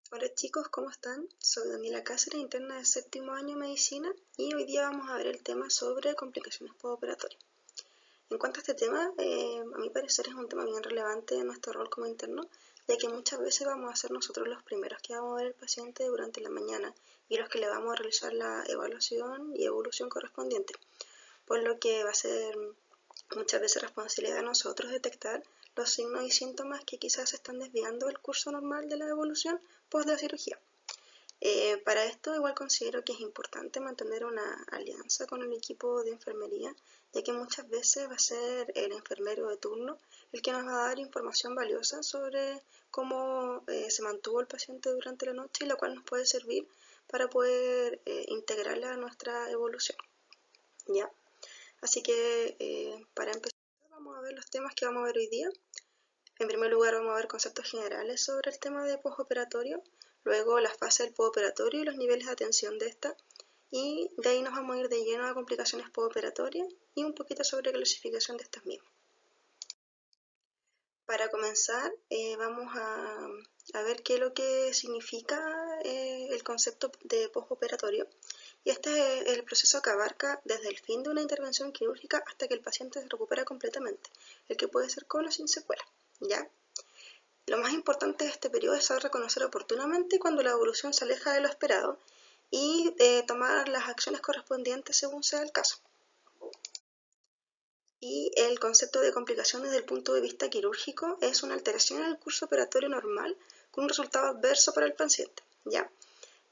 Hola chicos, ¿cómo están? Soy Daniela Cáceres, interna de séptimo año de medicina y hoy día vamos a ver el tema sobre complicaciones postoperatorias. En cuanto a este tema, a mi parecer es un tema bien relevante en nuestro rol como interno, ya que muchas veces vamos a ser nosotros los primeros que vamos a ver al paciente durante la mañana y los que le vamos a realizar la evaluación y evolución correspondiente, por lo que va a ser muchas veces responsabilidad de nosotros detectar los signos y síntomas que quizás están desviando del curso normal de la evolución post la cirugía. Para esto igual considero que es importante mantener una alianza con el equipo de enfermería, ya que muchas veces va a ser el enfermero de turno el que nos va a dar información valiosa sobre cómo se mantuvo el paciente durante la noche y la cual nos puede servir para poder integrarla a nuestra evolución. ¿Ya? Así que para empezar vamos a ver los temas que vamos a ver hoy día. En primer lugar vamos a ver conceptos generales sobre el tema de postoperatorio, luego la fase del postoperatorio y los niveles de atención de esta, y de ahí nos vamos a ir de lleno a complicaciones postoperatorias y un poquito sobre clasificación de estas mismas. Para comenzar vamos a ver qué es lo que significa el concepto de postoperatorio. Y este es el proceso que abarca desde el fin de una intervención quirúrgica hasta que el paciente se recupera completamente, el que puede ser con o sin secuela, ¿ya? Lo más importante de este periodo es saber reconocer oportunamente cuando la evolución se aleja de lo esperado y tomar las acciones correspondientes según sea el caso. Y el concepto de complicación desde el punto de vista quirúrgico es una alteración en el curso operatorio normal con un resultado adverso para el paciente, ¿ya?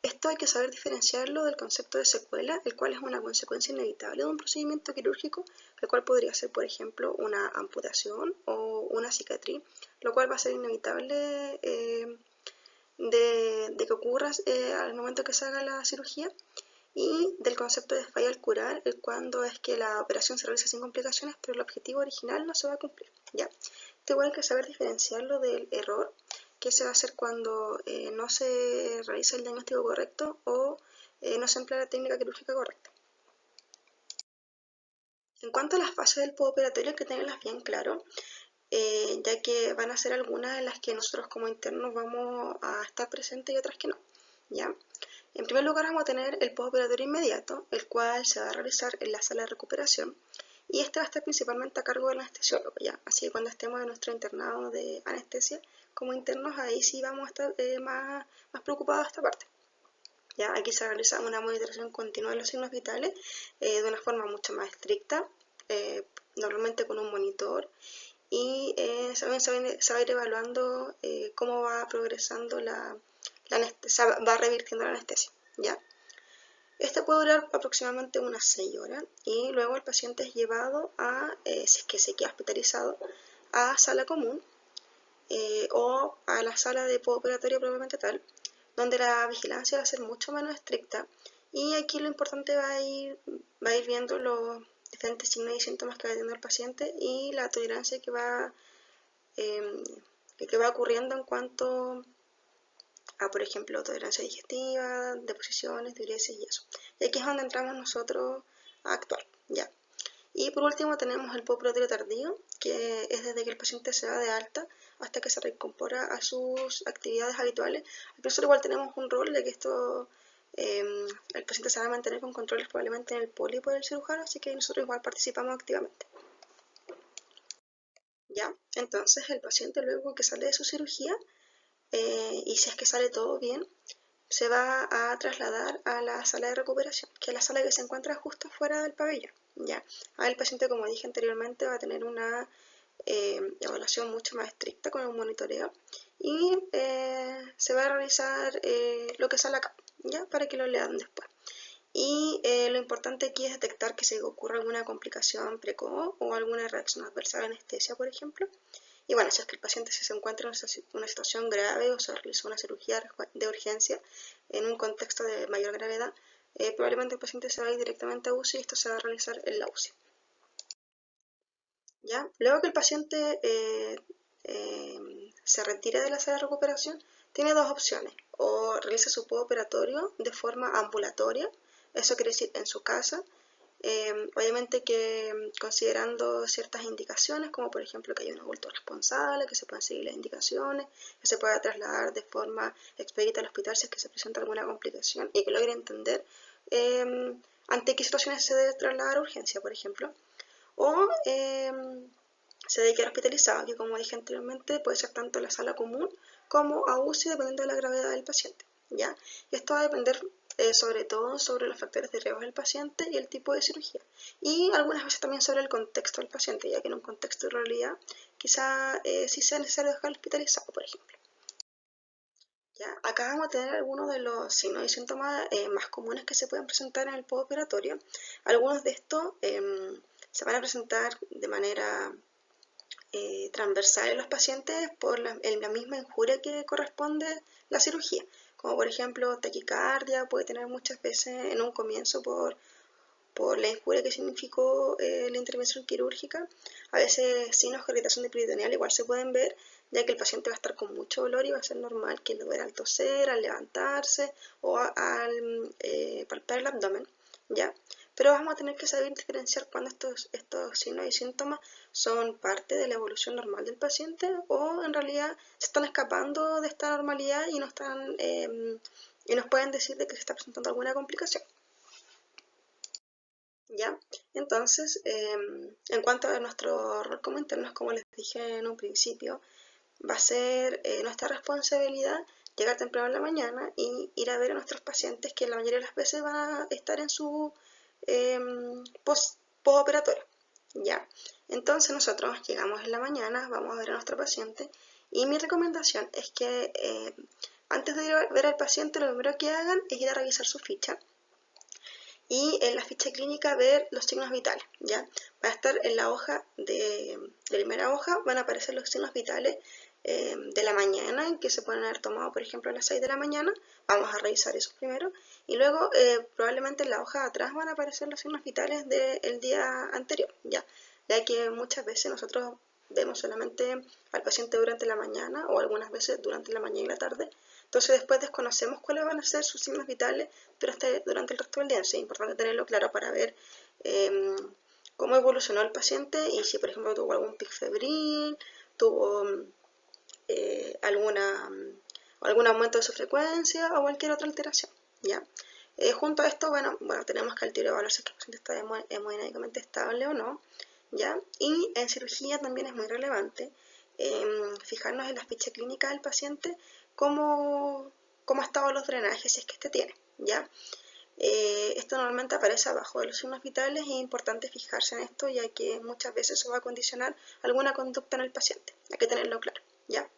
Esto hay que saber diferenciarlo del concepto de secuela, el cual es una consecuencia inevitable de un procedimiento quirúrgico, el cual podría ser, por ejemplo, una amputación o una cicatriz, lo cual va a ser inevitable de que ocurra al momento que se haga la cirugía, y del concepto de falla al curar, cuando es que la operación se realiza sin complicaciones, pero el objetivo original no se va a cumplir. ¿Ya? Igual hay que saber diferenciarlo del error, que se va a hacer cuando no se realiza el diagnóstico correcto o no se emplea la técnica quirúrgica correcta. En cuanto a las fases del postoperatorio, hay que tenerlas bien claro, ya que van a ser algunas en las que nosotros como internos vamos a estar presentes y otras que no. ¿Ya? En primer lugar vamos a tener el postoperatorio inmediato, el cual se va a realizar en la sala de recuperación y este va a estar principalmente a cargo del anestesiólogo, ¿ya? Así que cuando estemos en nuestro internado de anestesia como internos, ahí sí vamos a estar más preocupados de esta parte. ¿Ya? Aquí se realiza una monitorización continua de los signos vitales de una forma mucho más estricta, normalmente con un monitor, y se va a ir evaluando cómo va progresando la anestesia, va revirtiendo la anestesia, ¿ya? Este puede durar aproximadamente unas 6 horas y luego el paciente es llevado si es que se queda hospitalizado, a sala común o a la sala de postoperatorio propiamente tal, donde la vigilancia va a ser mucho menos estricta y aquí lo importante va a ir viendo los diferentes signos y síntomas que va teniendo el paciente y la tolerancia eh, que va ocurriendo en cuanto a, por ejemplo, tolerancia digestiva, deposiciones, diuresis y eso. Y aquí es donde entramos nosotros a actuar, ¿ya? Y por último tenemos el postoperatorio tardío, que es desde que el paciente se va de alta hasta que se reincorpora a sus actividades habituales. Aquí nosotros igual tenemos un rol de que el paciente se va a mantener con controles probablemente en el pólipo del cirujano, así que nosotros igual participamos activamente. ¿Ya? Entonces el paciente luego que sale de su cirugía, y si es que sale todo bien, se va a trasladar a la sala de recuperación, que es la sala que se encuentra justo fuera del pabellón. ¿Ya? El paciente, como dije anteriormente, va a tener una evaluación mucho más estricta con un monitoreo y se va a realizar lo que sale acá, ¿ya? Para que lo lean después. Y lo importante aquí es detectar que se ocurra alguna complicación precoz o alguna reacción adversa a la anestesia, por ejemplo. Y bueno, si es que el paciente se encuentra en una situación grave o se realizó una cirugía de urgencia en un contexto de mayor gravedad, probablemente el paciente se va a ir directamente a UCI y esto se va a realizar en la UCI. ¿Ya? Luego que el paciente se retira de la sala de recuperación, tiene dos opciones: o realiza su postoperatorio de forma ambulatoria, eso quiere decir en su casa, Obviamente que considerando ciertas indicaciones, como por ejemplo que hay un adulto responsable, que se puedan seguir las indicaciones, que se pueda trasladar de forma expedita al hospital si es que se presenta alguna complicación y que logre entender ante qué situaciones se debe trasladar a urgencia, por ejemplo. O se debe quedar hospitalizado, que como dije anteriormente puede ser tanto en la sala común como a UCI dependiendo de la gravedad del paciente, ¿ya? Y esto va a depender sobre todo sobre los factores de riesgo del paciente y el tipo de cirugía. Y algunas veces también sobre el contexto del paciente, ya que en un contexto de realidad quizá sí sea necesario dejarlo hospitalizado, por ejemplo. ¿Ya? Acá vamos a tener algunos de los signos y síntomas más comunes que se pueden presentar en el postoperatorio. Algunos de estos se van a presentar de manera transversal en los pacientes por la misma injuria que corresponde la cirugía, como por ejemplo taquicardia, puede tener muchas veces en un comienzo por la injuria que significó la intervención quirúrgica. A veces signos de irritación peritoneal igual se pueden ver, ya que el paciente va a estar con mucho dolor y va a ser normal que le duela al toser, al levantarse o al palpar el abdomen, ¿ya? Pero vamos a tener que saber diferenciar cuando estos signos y síntomas son parte de la evolución normal del paciente o en realidad se están escapando de esta normalidad y y nos pueden decir de que se está presentando alguna complicación. ¿Ya? Entonces, en cuanto a nuestro rol como internos, como les dije en un principio, va a ser nuestra responsabilidad llegar temprano en la mañana y ir a ver a nuestros pacientes que la mayoría de las veces van a estar en su postoperatorio, ¿ya? Entonces nosotros llegamos en la mañana, vamos a ver a nuestro paciente y mi recomendación es que antes de ir a ver al paciente lo primero que hagan es ir a revisar su ficha y en la ficha clínica ver los signos vitales, ¿ya? Va a estar en la hoja de primera hoja, van a aparecer los signos vitales de la mañana, que se pueden haber tomado, por ejemplo, a las 6 de la mañana, vamos a revisar eso primero, y luego probablemente en la hoja de atrás van a aparecer los signos vitales del día anterior, ¿ya? Ya que muchas veces nosotros vemos solamente al paciente durante la mañana o algunas veces durante la mañana y la tarde, entonces después desconocemos cuáles van a ser sus signos vitales durante el resto del día. Es importante tenerlo claro para ver cómo evolucionó el paciente y si por ejemplo tuvo algún pic febril, tuvo algún aumento de su frecuencia o cualquier otra alteración, ¿ya? Junto a esto, bueno, tenemos que al tiro evaluar si el paciente está hemodinámicamente estable o no, ¿ya? Y en cirugía también es muy relevante fijarnos en la ficha clínica del paciente cómo ha estado los drenajes si es que este tiene, ¿ya? Esto normalmente aparece abajo de los signos vitales y es importante fijarse en esto ya que muchas veces eso va a condicionar alguna conducta en el paciente, hay que tenerlo claro, ¿ya?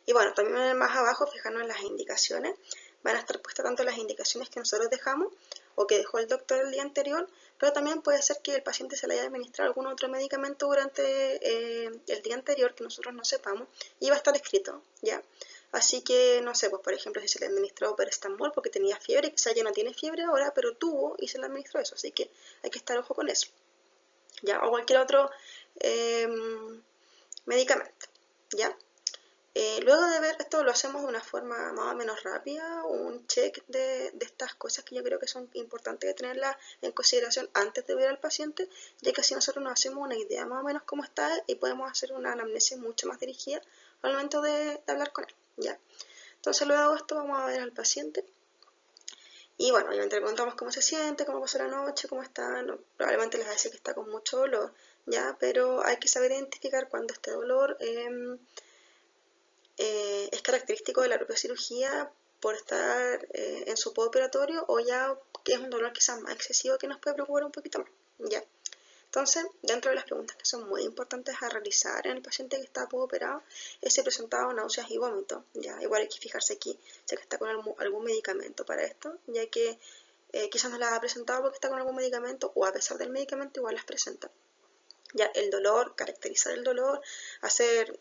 Y bueno, también más abajo fijarnos en las indicaciones, van a estar puestas tanto las indicaciones que nosotros dejamos o que dejó el doctor el día anterior, pero también puede ser que el paciente se le haya administrado algún otro medicamento durante el día anterior que nosotros no sepamos y va a estar escrito, ¿ya? Así que, no sé, pues por ejemplo, si se le administró paracetamol porque tenía fiebre, quizá ya no tiene fiebre ahora, pero tuvo y se le administró eso, así que hay que estar ojo con eso, ¿ya? O cualquier otro medicamento, ¿ya? Luego de ver esto lo hacemos de una forma más o menos rápida, un check de estas cosas que yo creo que son importantes de tenerlas en consideración antes de ver al paciente, ya que así nosotros nos hacemos una idea más o menos cómo está y podemos hacer una anamnesis mucho más dirigida al momento de hablar con él, ¿ya? Entonces luego de esto vamos a ver al paciente y bueno, obviamente le preguntamos cómo se siente, cómo pasó la noche, cómo está, no, probablemente les va a decir que está con mucho dolor, ¿ya? Pero hay que saber identificar cuando este dolor es característico de la propia cirugía por estar en su postoperatorio o ya que es un dolor quizás más excesivo que nos puede preocupar un poquito más, ¿ya? Entonces, dentro de las preguntas que son muy importantes a realizar en el paciente que está postoperado es si presentaba náuseas y vómitos, ¿ya? Igual hay que fijarse aquí si es que está con algún medicamento para esto, ya que quizás no las ha presentado porque está con algún medicamento o a pesar del medicamento igual las presenta. Ya el dolor, caracterizar el dolor, hacer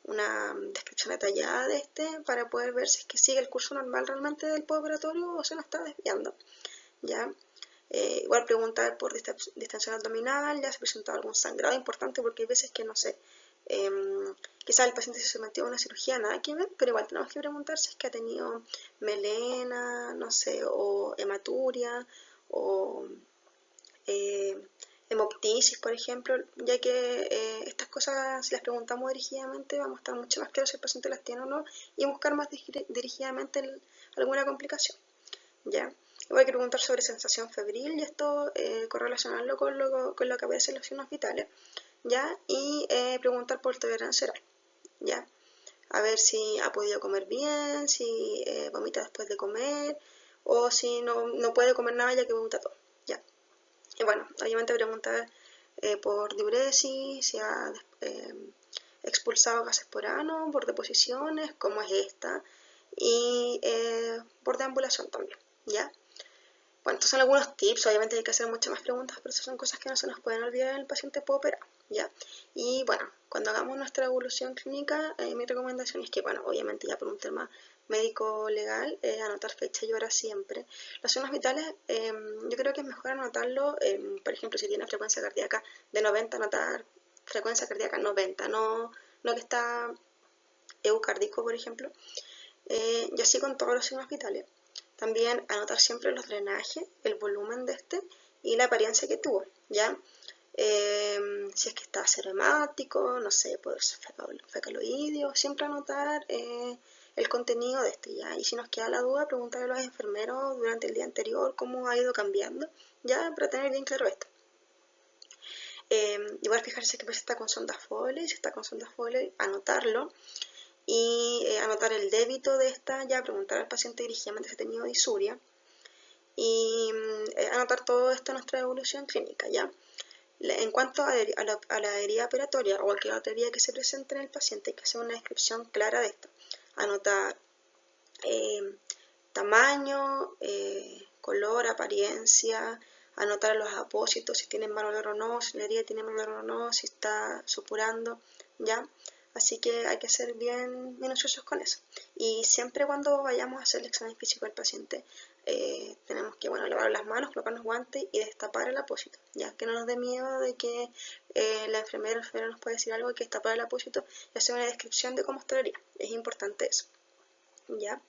una descripción detallada de este para poder ver si es que sigue el curso normal realmente del postoperatorio o se nos está desviando, ¿ya? Igual preguntar por distensión abdominal, ya se presentó algún sangrado importante porque hay veces que no sé, quizás el paciente se sometió a una cirugía nada que ver, pero igual tenemos que preguntar si es que ha tenido melena, no sé, o hematuria o hemoptisis, por ejemplo, ya que estas cosas, si las preguntamos dirigidamente, vamos a estar mucho más claros si el paciente las tiene o no y buscar más dirigidamente alguna complicación, ¿ya? Igual hay que preguntar sobre sensación febril y esto correlacionarlo con lo que aparece en los signos vitales, ¿ya? Y preguntar por tolerancia oral, ¿ya? A ver si ha podido comer bien, si vomita después de comer o si no puede comer nada ya que vomita todo, ¿ya? Y bueno, obviamente preguntar por diuresis, si ha expulsado gases por ano, por deposiciones, cómo es esta, y por deambulación también, ¿ya? Bueno, estos son algunos tips, obviamente hay que hacer muchas más preguntas, pero esas son cosas que no se nos pueden olvidar en el paciente postoperado, ¿ya? Y bueno, cuando hagamos nuestra evolución clínica, mi recomendación es que, bueno, obviamente ya por un tema médico-legal, anotar fecha y hora siempre. Los signos vitales, yo creo que es mejor anotarlo, por ejemplo, si tiene frecuencia cardíaca de 90, anotar frecuencia cardíaca 90, no que está eucárdico, por ejemplo, y así con todos los signos vitales. También anotar siempre los drenajes, el volumen de este y la apariencia que tuvo, ¿ya? Si es que está serohemático, no sé, puede ser fecaloideo, siempre anotar el contenido de este, ¿ya? Y si nos queda la duda, preguntarle a los enfermeros durante el día anterior cómo ha ido cambiando, ¿ya? Para tener bien claro esto. Igual fijarse que está con sonda Foley, si está con sonda Foley, anotarlo y anotar el débito de esta, ya preguntar al paciente dirigidamente si ha tenido disuria y anotar todo esto en nuestra evolución clínica, ¿ya? En cuanto a la herida operatoria o cualquier otra herida que se presente en el paciente, hay que hacer una descripción clara de esto. Anotar tamaño, color, apariencia, anotar los apósitos, si tienen mal olor o no, si la herida tiene mal olor o no, si está supurando, ¿ya? Así que hay que ser bien minuciosos con eso. Y siempre cuando vayamos a hacer el examen físico del paciente, tenemos que, bueno, lavar las manos, colocarnos guantes y destapar el apósito, ya que no nos dé miedo de que la enfermera o el enfermero nos pueda decir algo, hay que destapar el apósito y hacer una descripción de cómo está la herida. Es importante eso, ¿ya?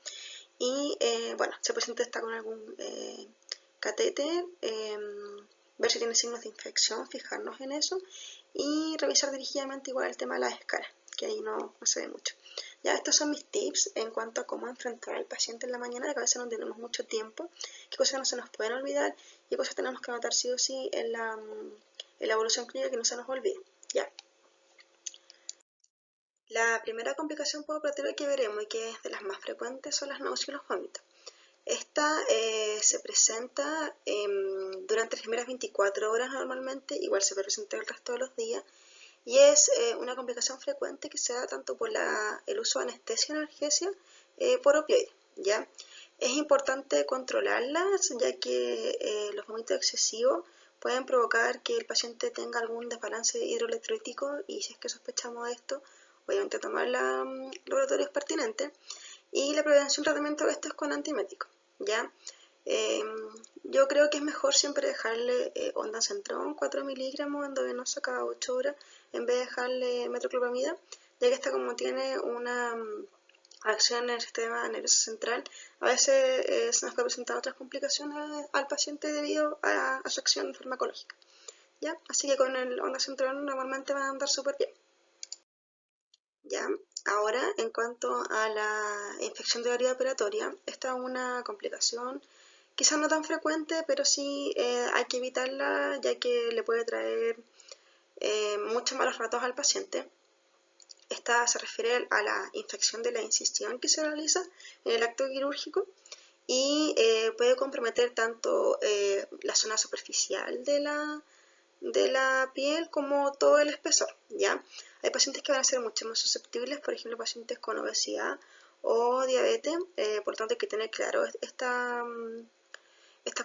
Y bueno, si el paciente está con algún catéter, ver si tiene signos de infección, fijarnos en eso y revisar dirigidamente igual el tema de las escalas, que ahí no se ve mucho. Ya, estos son mis tips en cuanto a cómo enfrentar al paciente en la mañana, que a veces no tenemos mucho tiempo, qué cosas no se nos pueden olvidar y qué cosas tenemos que anotar sí o sí en la evolución clínica que no se nos olvide. Ya. La primera complicación postoperativa que veremos y que es de las más frecuentes son las náuseas y los vómitos. Esta se presenta durante las primeras 24 horas normalmente, igual se presenta el resto de los días, y es una complicación frecuente que se da tanto por el uso de anestesia y analgesia por opioides, ¿ya? Es importante controlarlas, ya que los vómitos excesivos pueden provocar que el paciente tenga algún desbalance hidroelectrolítico y si es que sospechamos de esto, obviamente tomar los laboratorios pertinentes y la prevención y tratamiento de esto es con antieméticos, ¿ya? Yo creo que es mejor siempre dejarle ondansetron 4 miligramos endovenosa cada 8 horas en vez de dejarle metoclopramida, ya que esta como tiene una acción en el sistema nervioso central, a veces se nos puede presentar otras complicaciones al paciente debido a su acción farmacológica, ¿ya? Así que con el ondansetron normalmente van a andar súper bien, ¿ya? Ahora, en cuanto a la infección de orina operatoria, esta es una complicación quizás no tan frecuente, pero sí hay que evitarla ya que le puede traer muchos malos ratos al paciente. Esta se refiere a la infección de la incisión que se realiza en el acto quirúrgico y puede comprometer tanto la zona superficial de la piel como todo el espesor, ¿ya? Hay pacientes que van a ser mucho más susceptibles, por ejemplo, pacientes con obesidad o diabetes, por lo tanto hay que tener claro esta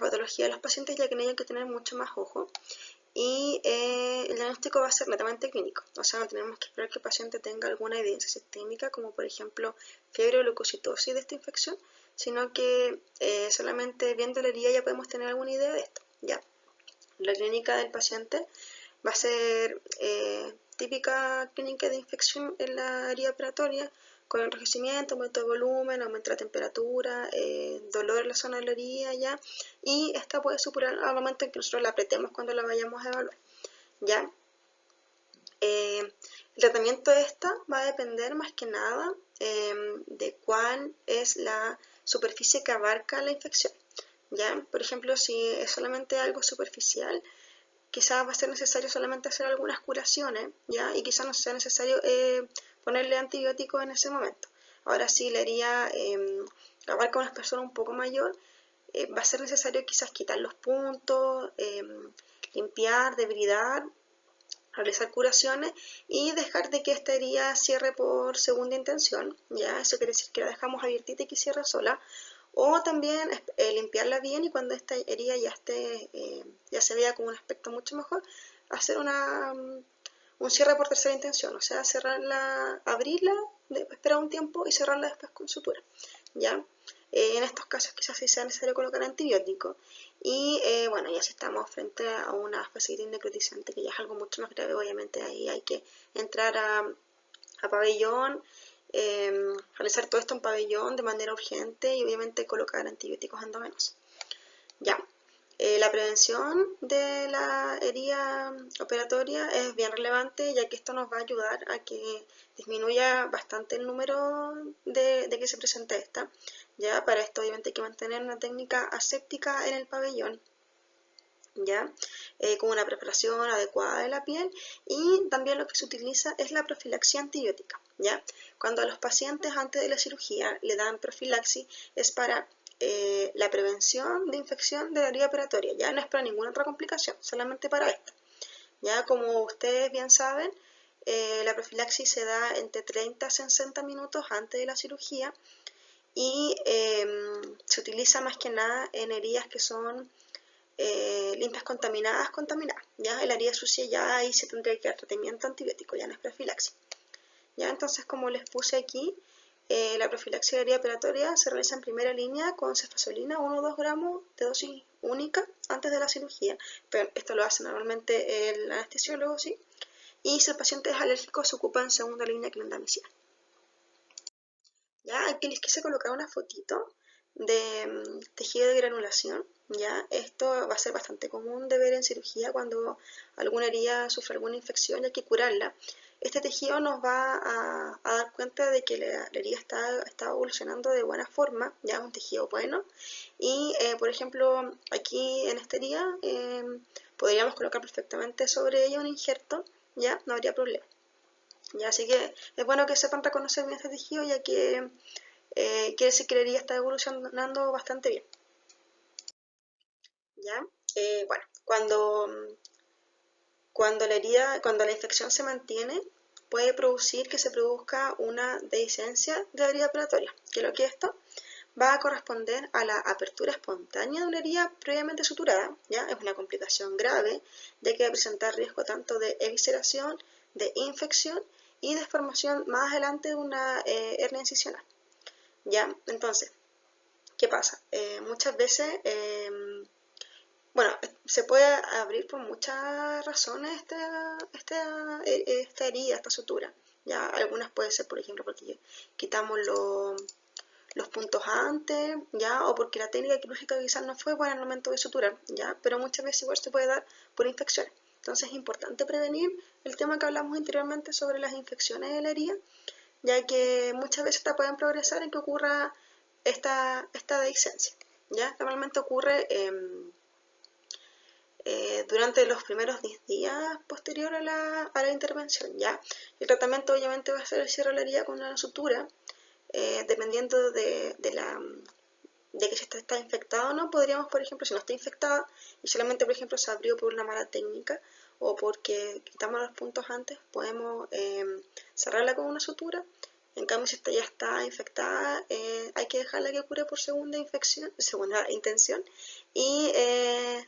patología de los pacientes ya que no hay que tener mucho más ojo y el diagnóstico va a ser netamente clínico, o sea, no tenemos que esperar que el paciente tenga alguna evidencia sistémica como por ejemplo fiebre o leucocitosis de esta infección, sino que solamente viendo la herida ya podemos tener alguna idea de esto, ¿ya? La clínica del paciente va a ser típica clínica de infección en la herida operatoria con enrojecimiento, aumento de volumen, aumento de la temperatura, dolor en la zona de la herida, ¿ya? Y esta puede superar al momento en que nosotros la apretemos cuando la vayamos a evaluar, ¿ya? El tratamiento de esta va a depender más que nada de cuál es la superficie que abarca la infección, ¿ya? Por ejemplo, si es solamente algo superficial, quizás va a ser necesario solamente hacer algunas curaciones, ¿ya? Y quizás no sea necesario ponerle antibióticos en ese momento. Ahora sí, la herida abarca a una persona un poco mayor, va a ser necesario quizás quitar los puntos, limpiar, debridar, realizar curaciones y dejar de que esta herida cierre por segunda intención, ¿ya? Eso quiere decir que la dejamos abiertita y que cierre sola, o también limpiarla bien y cuando esta herida ya se vea con un aspecto mucho mejor, hacer un cierre por tercera intención, o sea, cerrarla, abrirla, esperar un tiempo y cerrarla después con sutura, ¿ya? En estos casos quizás sí sea necesario colocar antibióticos y bueno, ya si estamos frente a una fascitis necrotizante, que ya es algo mucho más grave, obviamente ahí hay que entrar a pabellón, realizar todo esto en pabellón de manera urgente y obviamente colocar antibióticos endovenosos. Ya, la prevención de la herida operatoria es bien relevante, ya que esto nos va a ayudar a que disminuya bastante el número de que se presente esta. Ya, para esto obviamente hay que mantener una técnica aséptica en el pabellón, ¿ya? Con una preparación adecuada de la piel, y también lo que se utiliza es la profilaxia antibiótica, ¿ya? Cuando a los pacientes antes de la cirugía le dan profilaxis es para la prevención de infección de la herida operatoria, ya no es para ninguna otra complicación, solamente para esta. Ya como ustedes bien saben, la profilaxis se da entre 30 a 60 minutos antes de la cirugía y se utiliza más que nada en heridas que son limpias contaminadas, ya la herida sucia ya ahí se tendría que dar tratamiento antibiótico, ya no es profilaxis. Ya entonces, como les puse aquí, la profilaxis de herida operatoria se realiza en primera línea con cefazolina 1 o 2 gramos de dosis única antes de la cirugía, pero esto lo hace normalmente el anestesiólogo, ¿sí? Y si el paciente es alérgico se ocupa en segunda línea clindamicina. Ya aquí les quise colocar una fotito de tejido de granulación, ya esto va a ser bastante común de ver en cirugía cuando alguna herida sufre alguna infección y hay que curarla. Este tejido nos va a dar cuenta de que la herida está evolucionando de buena forma, ya es un tejido bueno, y por ejemplo aquí en esta herida podríamos colocar perfectamente sobre ella un injerto, ya no habría problema. Ya, así que es bueno que sepan reconocer bien este tejido, ya que quiere decir que la herida está evolucionando bastante bien. ¿Ya? Bueno, cuando la infección se mantiene, puede producir que se produzca una dehiscencia de la herida operatoria, que lo que esto va a corresponder a la apertura espontánea de una herida previamente suturada, ¿ya? Es una complicación grave, ya que va a presentar riesgo tanto de evisceración, de infección y de formación más adelante de una hernia incisional, ¿ya? Entonces, ¿qué pasa? Muchas veces, bueno, se puede abrir por muchas razones esta herida, esta sutura, ¿ya? Algunas puede ser, por ejemplo, porque quitamos los puntos antes, ¿ya? O porque la técnica quirúrgica quizás no fue buena al momento de suturar, ¿ya? Pero muchas veces igual se puede dar por infecciones. Entonces es importante prevenir el tema que hablamos anteriormente sobre las infecciones de la herida, ya que muchas veces esta pueden progresar en que ocurra esta dehiscencia, ¿ya? Normalmente ocurre durante los primeros 10 días posterior a la intervención, ¿ya? El tratamiento obviamente va a ser el cierre de la herida con una sutura, dependiendo de que si está infectada o no. Podríamos, por ejemplo, si no está infectada y solamente, por ejemplo, se abrió por una mala técnica o porque quitamos los puntos antes, podemos cerrarla con una sutura. En cambio, si esta ya está infectada, hay que dejarla que cure por segunda intención y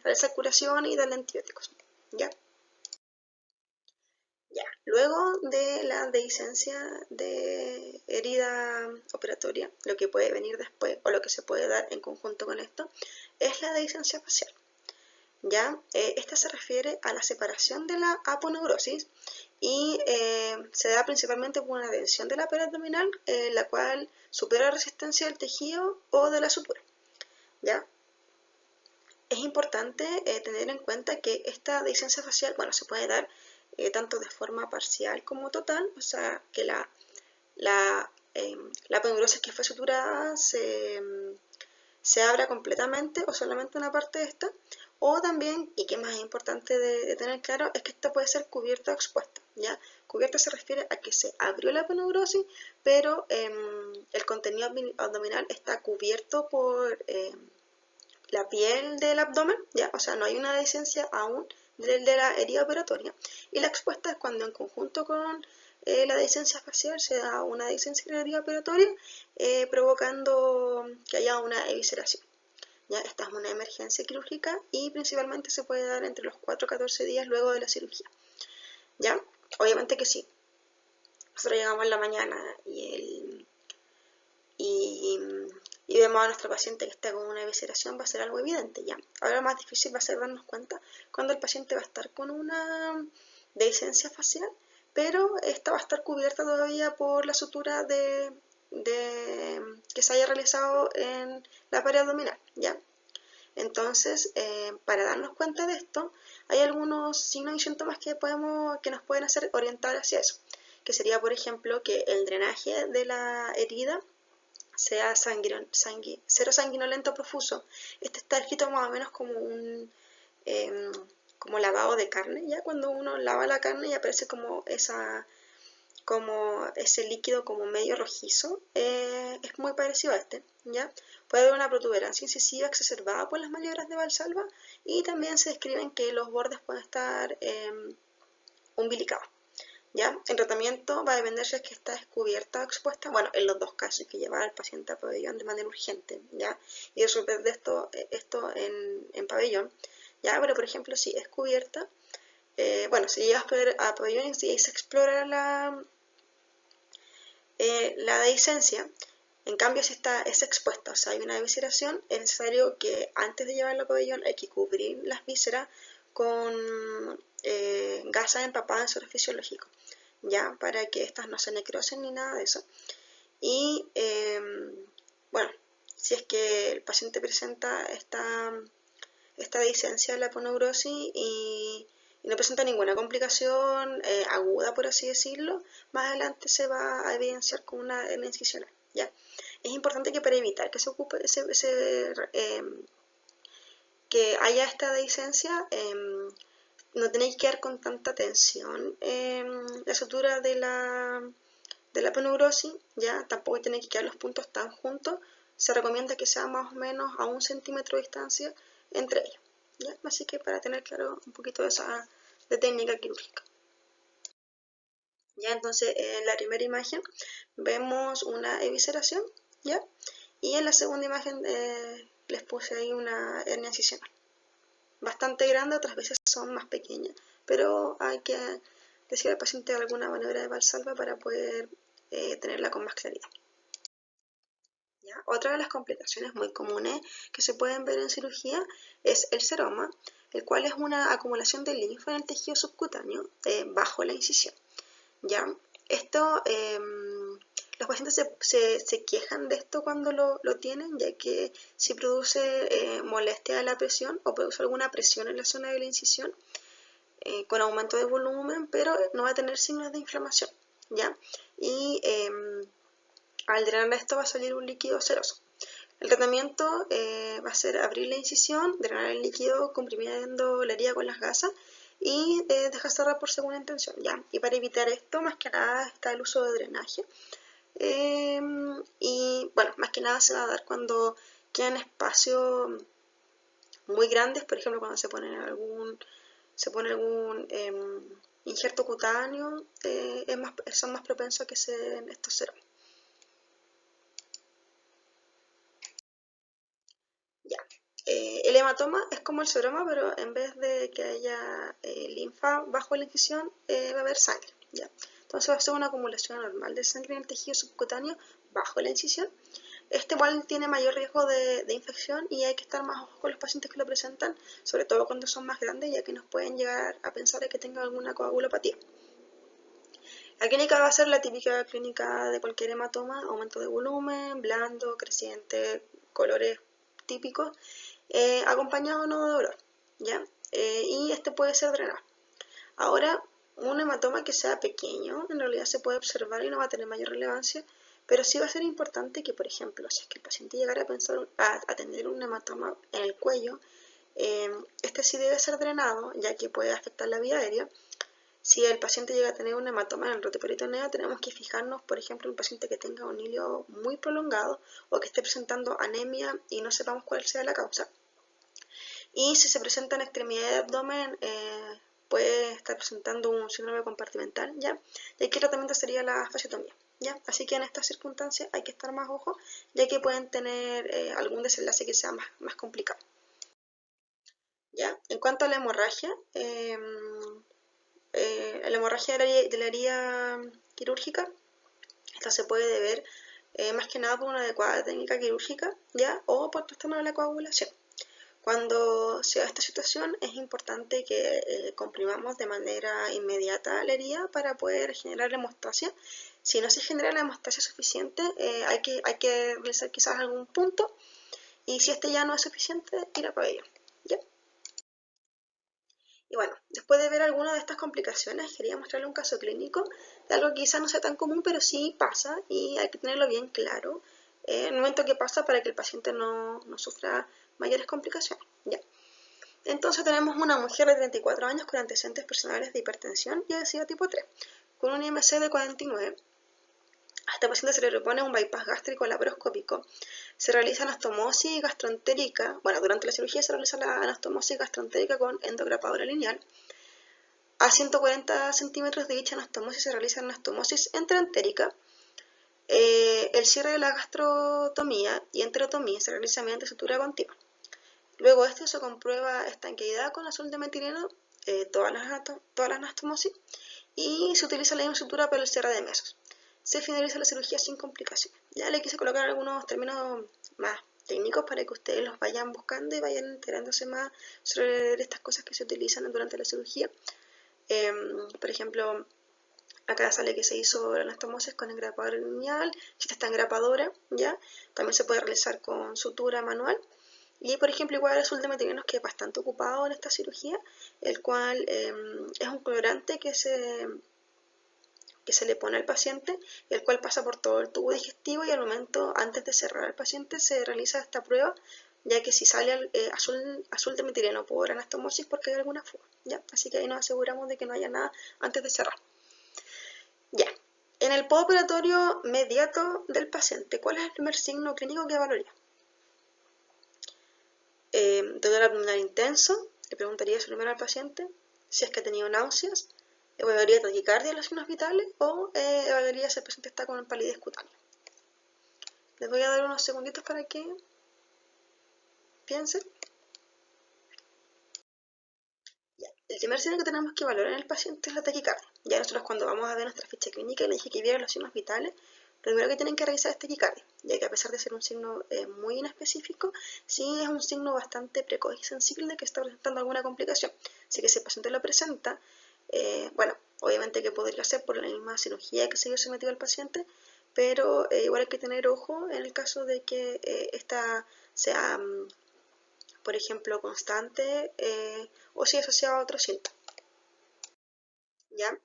realizar curación y darle antibióticos, ¿ya? Ya. Luego de la dehiscencia de herida operatoria, lo que puede venir después o lo que se puede dar en conjunto con esto es la dehiscencia facial. ¿Ya? Esta se refiere a la separación de la aponeurosis y se da principalmente por una tensión de la pared abdominal, la cual supera la resistencia del tejido o de la sutura, ¿ya? Es importante tener en cuenta que esta dehiscencia facial, bueno, se puede dar tanto de forma parcial como total, o sea, que la aponeurosis que fue suturada se abra completamente o solamente una parte de esta, o también, y que es más importante de tener claro, es que esta puede ser cubierta o expuesta, ¿ya? Cubierta se refiere a que se abrió la aponeurosis, pero el contenido abdominal está cubierto por la piel del abdomen, ¿ya? O sea, no hay una dehiscencia aún de la herida operatoria. Y la expuesta es cuando en conjunto con la dehiscencia facial se da una dehiscencia de la herida operatoria, provocando que haya una evisceración. ¿Ya? Esta es una emergencia quirúrgica y principalmente se puede dar entre los 4 y 14 días luego de la cirugía. ¿Ya? Obviamente que sí. Nosotros llegamos en la mañana y vemos a nuestro paciente que está con una evisceración, va a ser algo evidente, ¿ya? Ahora lo más difícil va a ser darnos cuenta cuando el paciente va a estar con una dehiscencia facial, pero esta va a estar cubierta todavía por la sutura que se haya realizado en la pared abdominal, ¿ya? Entonces, para darnos cuenta de esto, hay algunos signos y síntomas que nos pueden hacer orientar hacia eso, que sería, por ejemplo, que el drenaje de la herida sea cero sanguinolento profuso. Este está escrito más o menos como como lavado de carne, ya cuando uno lava la carne y aparece como ese líquido como medio rojizo, es muy parecido a este, ¿ya? Puede haber una protuberancia incisiva exacerbada por las maniobras de Valsalva y también se describen que los bordes pueden estar umbilicados. ¿Ya? El tratamiento va a depender si es que está descubierta o expuesta, bueno, en los dos casos hay que llevar al paciente a pabellón de manera urgente, ¿ya? Y resolver de esto en pabellón, ¿ya? Pero por ejemplo, si es cubierta, bueno, si llevas a pabellón y se explora la dehiscencia, en cambio si es expuesta, o sea, hay una evisceración, es necesario que antes de llevarlo a pabellón hay que cubrir las vísceras con gasas empapadas en suero fisiológico, ¿ya? Para que estas no se necrosen ni nada de eso. Y bueno, si es que el paciente presenta esta dehiscencia de la aponeurosis y no presenta ninguna complicación aguda, por así decirlo, más adelante se va a evidenciar con una hernia incisional, ¿ya? Es importante que para evitar que se ocupe que haya esta dehiscencia, no tenéis que quedar con tanta tensión la sutura de la aponeurosis, ¿ya? Tampoco tienen que quedar los puntos tan juntos. Se recomienda que sea más o menos a 1 centímetro de distancia entre ellos, ¿ya? Así que para tener claro un poquito de técnica quirúrgica. Ya, entonces en la primera imagen vemos una evisceración, ¿ya? Y en la segunda imagen les puse ahí una hernia incisional. Bastante grande, otras veces son más pequeñas, pero hay que decir al paciente alguna maniobra de Valsalva para poder tenerla con más claridad. ¿Ya? Otra de las complicaciones muy comunes que se pueden ver en cirugía es el seroma, el cual es una acumulación de linfa en el tejido subcutáneo bajo la incisión. ¿Ya? Esto, los pacientes se quejan de esto cuando lo tienen, ya que si produce molestia de la presión o produce alguna presión en la zona de la incisión con aumento de volumen, pero no va a tener signos de inflamación, ¿ya? Y al drenar esto va a salir un líquido seroso. El tratamiento va a ser abrir la incisión, drenar el líquido comprimiendo la herida con las gasas y dejar cerrar por segunda intención, ¿ya? Y para evitar esto, más que nada, está el uso de drenaje. Y bueno, más que nada se va a dar cuando quedan espacios muy grandes, por ejemplo, cuando se pone algún injerto cutáneo, son más propensos a que se den estos seromas. Ya. El hematoma es como el seroma, pero en vez de que haya linfa bajo la incisión, va a haber sangre, ¿ya? Entonces va a ser una acumulación normal de sangre en el tejido subcutáneo bajo la incisión. Este igual tiene mayor riesgo de infección y hay que estar más ojos con los pacientes que lo presentan, sobre todo cuando son más grandes, ya que nos pueden llegar a pensar que tengan alguna coagulopatía. La clínica va a ser la típica clínica de cualquier hematoma: aumento de volumen, blando, creciente, colores típicos, acompañado no de dolor, ¿ya? Y este puede ser drenado. Ahora, un hematoma que sea pequeño, en realidad se puede observar y no va a tener mayor relevancia, pero sí va a ser importante que, por ejemplo, si es que el paciente llegara a tener un hematoma en el cuello, este sí debe ser drenado, ya que puede afectar la vía aérea. Si el paciente llega a tener un hematoma en el retroperitoneo, tenemos que fijarnos, por ejemplo, en un paciente que tenga un hilo muy prolongado o que esté presentando anemia y no sepamos cuál sea la causa. Y si se presenta en extremidad de abdomen, puede estar presentando un síndrome compartimental, ¿ya? Y aquí el tratamiento sería la fasciotomía, ¿ya? Así que en estas circunstancias hay que estar más ojo, ya que pueden tener algún desenlace que sea más complicado, ¿ya? En cuanto a la hemorragia de la herida quirúrgica, esta se puede deber más que nada por una adecuada técnica quirúrgica, ¿ya? O por trastorno de la coagulación. Cuando se da esta situación, es importante que comprimamos de manera inmediata la herida para poder generar hemostasia. Si no se genera la hemostasia suficiente, hay que realizar quizás algún punto, y si este ya no es suficiente, ir a pabellón, ¿ya? Y bueno, después de ver algunas de estas complicaciones, quería mostrarle un caso clínico de algo que quizás no sea tan común, pero sí pasa y hay que tenerlo bien claro en el momento que pasa, para que el paciente no sufra mayores complicaciones, ¿ya? Entonces tenemos una mujer de 34 años con antecedentes personales de hipertensión y obesidad tipo 3, con un IMC de 49. A esta paciente se le propone un bypass gástrico laparoscópico. Se realiza anastomosis gastroentérica. Bueno, durante la cirugía se realiza la anastomosis gastroentérica con endograpadora lineal. A 140 centímetros de dicha anastomosis se realiza anastomosis enteroentérica. El cierre de la gastrotomía y enterotomía se realiza mediante sutura continua. Luego de esto se comprueba estanqueidad con azul de metileno, todas las anastomosis, y se utiliza la misma sutura para el cierre de mesos. Se finaliza la cirugía sin complicaciones. Ya le quise colocar algunos términos más técnicos para que ustedes los vayan buscando y vayan enterándose más sobre estas cosas que se utilizan durante la cirugía. Por ejemplo, acá sale que se hizo la anastomosis con engrapadora lineal, si está engrapadora, ¿ya? También se puede realizar con sutura manual. Y por ejemplo, igual el azul de metileno, que es bastante ocupado en esta cirugía, el cual es un colorante que se le pone al paciente, el cual pasa por todo el tubo digestivo, y al momento, antes de cerrar al paciente, se realiza esta prueba, ya que si sale azul de metileno por anastomosis, porque hay alguna fuga, ¿ya? Así que ahí nos aseguramos de que no haya nada antes de cerrar. Ya. En el postoperatorio inmediato del paciente, ¿cuál es el primer signo clínico que evaluaría? Dolor abdominal intenso, le preguntaría eso primero al paciente. Si es que ha tenido náuseas, evaluaría taquicardia en los signos vitales, o evaluaría si el paciente está con palidez cutánea. Les voy a dar unos segunditos para que piensen. Ya. El primer signo que tenemos que valorar en el paciente es la taquicardia. Ya nosotros, cuando vamos a ver nuestra ficha clínica y le dije que viera los signos vitales, lo primero que tienen que revisar es taquicardia, ya que a pesar de ser un signo muy inespecífico, sí es un signo bastante precoz y sensible de que está presentando alguna complicación. Así que si el paciente lo presenta, bueno, obviamente que podría ser por la misma cirugía que se dio sometido al paciente, pero igual hay que tener ojo en el caso de que esta sea, por ejemplo, constante, o si asociado a otro síntoma, ¿ya?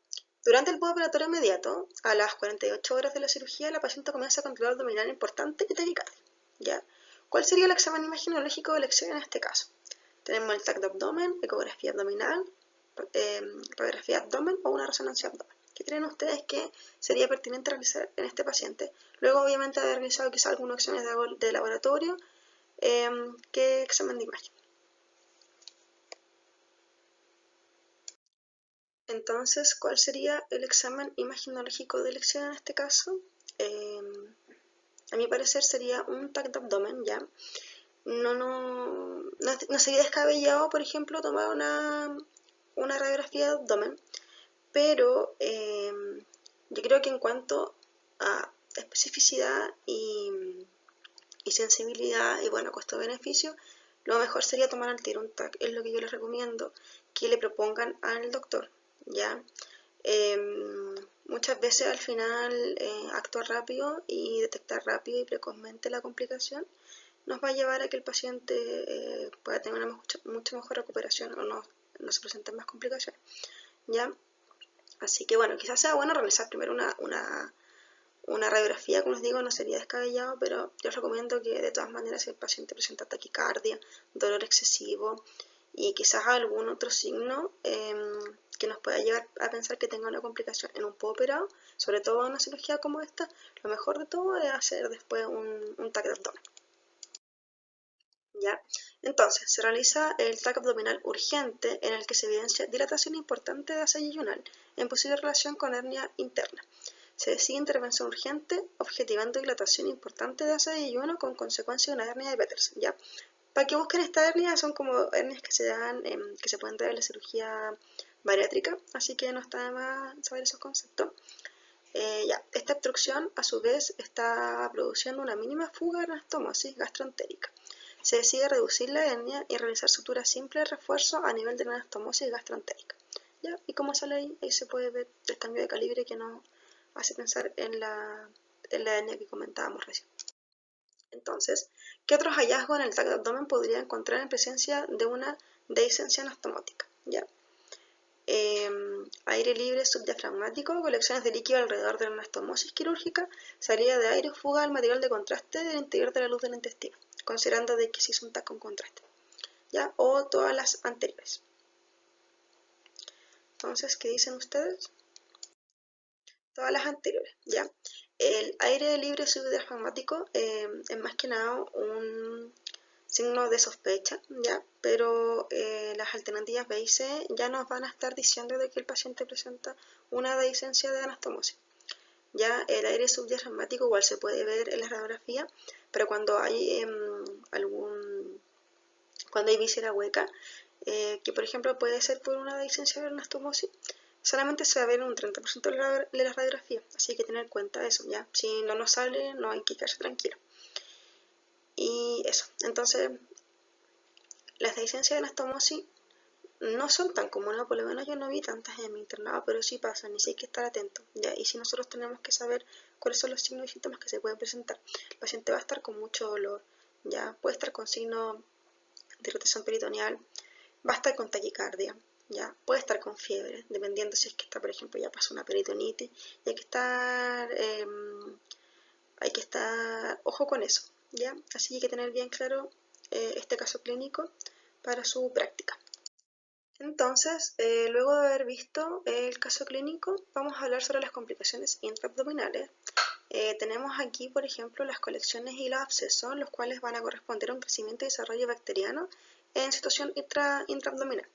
Durante el postoperatorio inmediato, a las 48 horas de la cirugía, la paciente comienza con dolor abdominal importante y taquicardia, ¿ya? ¿Cuál sería el examen imaginológico de elección en este caso? Tenemos el TAC de abdomen, ecografía abdominal, radiografía de abdomen o una resonancia de abdomen. ¿Qué creen ustedes que sería pertinente realizar en este paciente? Luego, obviamente, de haber realizado quizá algunos exámenes de laboratorio, ¿qué examen de imagen? Entonces, ¿cuál sería el examen imaginológico de elección en este caso? A mi parecer sería un TAC de abdomen, ¿ya? No sería descabellado, por ejemplo, tomar una radiografía de abdomen, pero yo creo que en cuanto a especificidad y sensibilidad y, bueno, costo-beneficio, lo mejor sería tomar al tiro un TAC. Es lo que yo les recomiendo que le propongan al doctor, ¿ya? muchas veces al final actuar rápido y detectar rápido y precozmente la complicación nos va a llevar a que el paciente pueda tener una mucho mejor recuperación o no se presenten más complicaciones, ¿ya? Así que bueno, quizás sea bueno realizar primero una radiografía, como les digo, no sería descabellado, pero yo os recomiendo que de todas maneras si el paciente presenta taquicardia, dolor excesivo y quizás algún otro signo que nos pueda llevar a pensar que tenga una complicación en un postoperado, sobre todo en una cirugía como esta, lo mejor de todo es hacer después un TAC de abdomen. ¿Ya? Entonces, se realiza el TAC abdominal urgente en el que se evidencia dilatación importante de asa yeyunal en posible relación con hernia interna. Se decide intervención urgente objetivando dilatación importante de asa de yeyuno con consecuencia de una hernia de Petersen, ¿ya? Para que busquen esta hernia son como hernias que se dan, que se pueden dar en la cirugía bariátrica, así que no está de más saber esos conceptos. Ya, esta obstrucción a su vez está produciendo una mínima fuga de anastomosis gastroentérica. Se decide reducir la hernia y realizar sutura simple de refuerzo a nivel de la anastomosis gastroentérica. ¿Ya? Y como sale ahí se puede ver el cambio de calibre que nos hace pensar en la hernia que comentábamos recién. Entonces, ¿qué otros hallazgos en el TAC de abdomen podría encontrar en presencia de una dehiscencia anastomótica? ¿Ya? Aire libre subdiafragmático, colecciones de líquido alrededor de la anastomosis quirúrgica, salida de aire o fuga del material de contraste del interior de la luz del intestino, considerando de que se hizo un TAC con contraste, ¿ya? O todas las anteriores. Entonces, ¿qué dicen ustedes? Todas las anteriores, ¿ya? El aire libre subdiafragmático es más que nada un signo de sospecha, ¿ya? Pero las alternativas B y C ya nos van a estar diciendo de que el paciente presenta una dehiscencia de anastomosis. Ya el aire subdiafragmático igual se puede ver en la radiografía, pero cuando hay cuando hay víscera hueca, que por ejemplo puede ser por una dehiscencia de anastomosis, solamente se va a ver un 30% de la radiografía, así que tener en cuenta eso, ¿ya? Si no nos sale, no hay que quedarse tranquilo. Y eso, entonces, las dehiscencias de anastomosis no son tan comunes, por lo menos yo no vi tantas en mi internado, pero sí pasan y sí hay que estar atento, ¿ya? Y si nosotros tenemos que saber cuáles son los signos y síntomas que se pueden presentar, el paciente va a estar con mucho dolor, ¿ya? Puede estar con signos de irritación peritoneal, va a estar con taquicardia, ¿ya? Puede estar con fiebre, dependiendo si es que está, por ejemplo, ya pasó una peritonitis, y hay que estar ojo con eso, ¿ya? Así hay que tener bien claro este caso clínico para su práctica. Entonces, luego de haber visto el caso clínico, vamos a hablar sobre las complicaciones intraabdominales. Tenemos aquí, por ejemplo, las colecciones y los abscesos, los cuales van a corresponder a un crecimiento y desarrollo bacteriano en situación intraabdominal.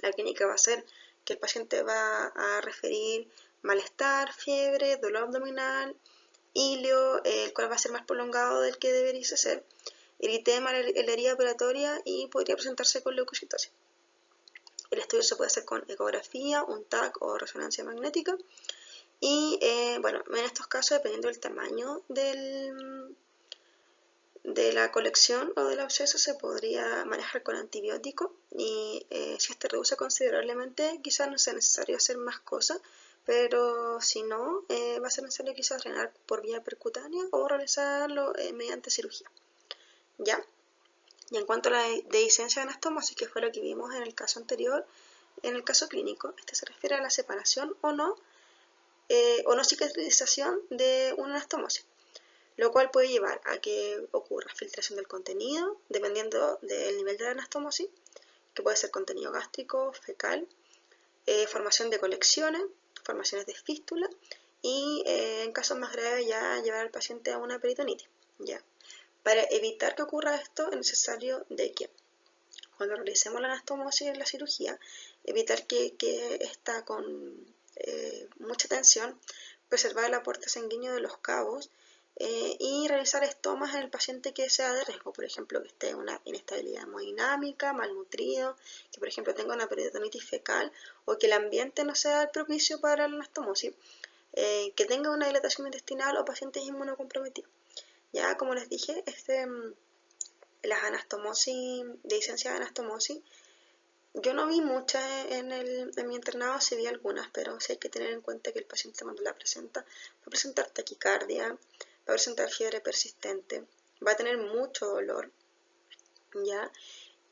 La clínica va a ser que el paciente va a referir malestar, fiebre, dolor abdominal, hilio, el cual va a ser más prolongado del que debería ser, eritema en la herida operatoria y podría presentarse con leucocitosis. El estudio se puede hacer con ecografía, un TAC o resonancia magnética. Y bueno, en estos casos, dependiendo del tamaño de la colección o del absceso, se podría manejar con antibiótico. Y si este reduce considerablemente, quizás no sea necesario hacer más cosas, pero si no, va a ser necesario quizás drenar por vía percutánea o realizarlo mediante cirugía. ¿Ya? Y en cuanto a la dehiscencia de anastomosis, que fue lo que vimos en el caso anterior, en el caso clínico, este se refiere a la separación o no cicatrización de una anastomosis, lo cual puede llevar a que ocurra filtración del contenido, dependiendo del nivel de la anastomosis, que puede ser contenido gástrico, fecal, formación de colecciones, formaciones de fístula y en casos más graves ya llevar al paciente a una peritonitis. ¿Ya? Para evitar que ocurra esto es necesario de que cuando realicemos la anastomosis en la cirugía, evitar que está con mucha tensión, preservar el aporte sanguíneo de los cabos y realizar estomas en el paciente que sea de riesgo, por ejemplo, que esté en una inestabilidad hemodinámica, malnutrido, que por ejemplo tenga una peritonitis fecal o que el ambiente no sea el propicio para la anastomosis, que tenga una dilatación intestinal o pacientes inmunocomprometidos. Ya como les dije, las anastomosis, dehiscencia de anastomosis, yo no vi muchas en mi internado, sí vi algunas, pero sí hay que tener en cuenta que el paciente cuando la presenta va a presentar taquicardia, va a presentar fiebre persistente, va a tener mucho dolor, ¿ya?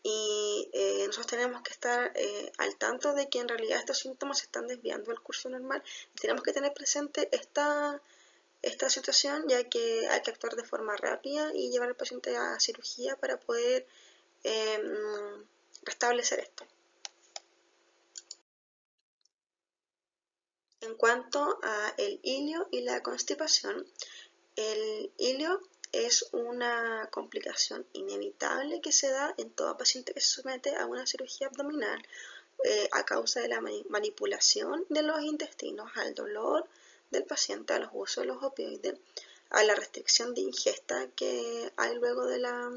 Y nosotros tenemos que estar al tanto de que en realidad estos síntomas se están desviando del curso normal. Tenemos que tener presente esta situación, ya que hay que actuar de forma rápida y llevar al paciente a cirugía para poder restablecer esto. En cuanto a el ilio y la constipación, el ilio es una complicación inevitable que se da en todo paciente que se somete a una cirugía abdominal a causa de la manipulación de los intestinos, al dolor del paciente, al uso de los opioides, a la restricción de ingesta que hay luego de la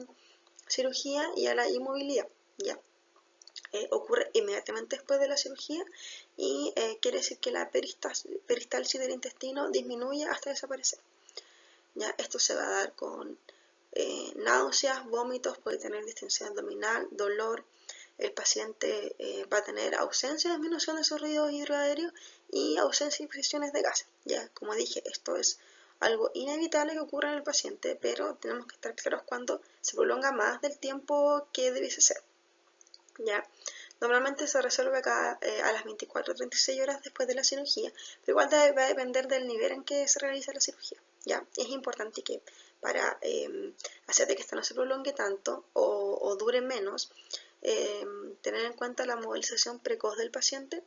cirugía y a la inmovilidad. ¿Ya? Ocurre inmediatamente después de la cirugía y quiere decir que la peristalsis del intestino disminuye hasta desaparecer. ¿Ya? Esto se va a dar con náuseas, vómitos, puede tener distensión abdominal, dolor. El paciente va a tener ausencia de disminución de sus ruidos hidroaéreos y ausencia de impresiones de gases. Ya, como dije, esto es algo inevitable que ocurra en el paciente, pero tenemos que estar claros cuando se prolonga más del tiempo que debiese ser. ¿Ya? Normalmente se resuelve acá a las 24 o 36 horas después de la cirugía, pero igual va a depender del nivel en que se realiza la cirugía. ¿Ya? Es importante que para hacer de que esto no se prolongue tanto o dure menos, tener en cuenta la movilización precoz del paciente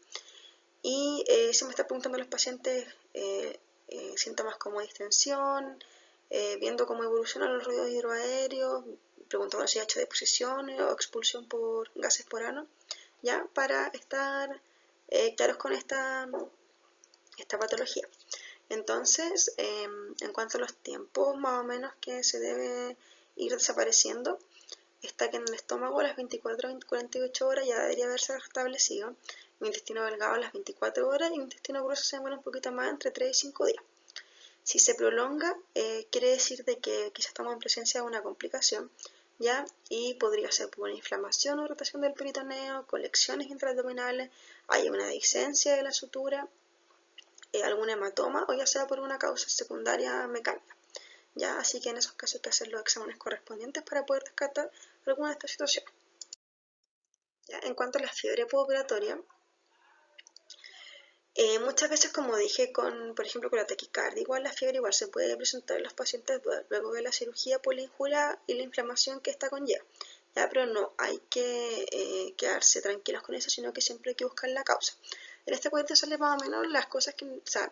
y si me está preguntando a los pacientes síntomas como distensión, viendo cómo evolucionan los ruidos hidroaéreos, preguntando si hay hecho deposición o expulsión por gases por ano, ¿ya? Para estar claros con esta patología. Entonces, en cuanto a los tiempos más o menos que se debe ir desapareciendo, está que en el estómago a las 24 a 48 horas ya debería haberse restablecido, mi intestino delgado a las 24 horas y mi intestino grueso se demora un poquito más, entre 3 y 5 días. Si se prolonga, quiere decir de que quizás estamos en presencia de una complicación, ¿ya? Y podría ser por una inflamación o rotación del peritoneo, colecciones intraabdominales, hay una discencia de la sutura, algún hematoma o ya sea por una causa secundaria mecánica. ¿Ya? Así que en esos casos hay que hacer los exámenes correspondientes para poder descartar alguna de estas situaciones. ¿Ya? En cuanto a la fiebre postoperatoria, muchas veces, como dije, por ejemplo, con la taquicardia, igual la fiebre igual se puede presentar en los pacientes luego de la cirugía por la injuria y la inflamación que esta conlleva. ¿Ya? Pero no hay que quedarse tranquilos con eso, sino que siempre hay que buscar la causa. En este cuadrito sale más o menos las cosas que, o sea,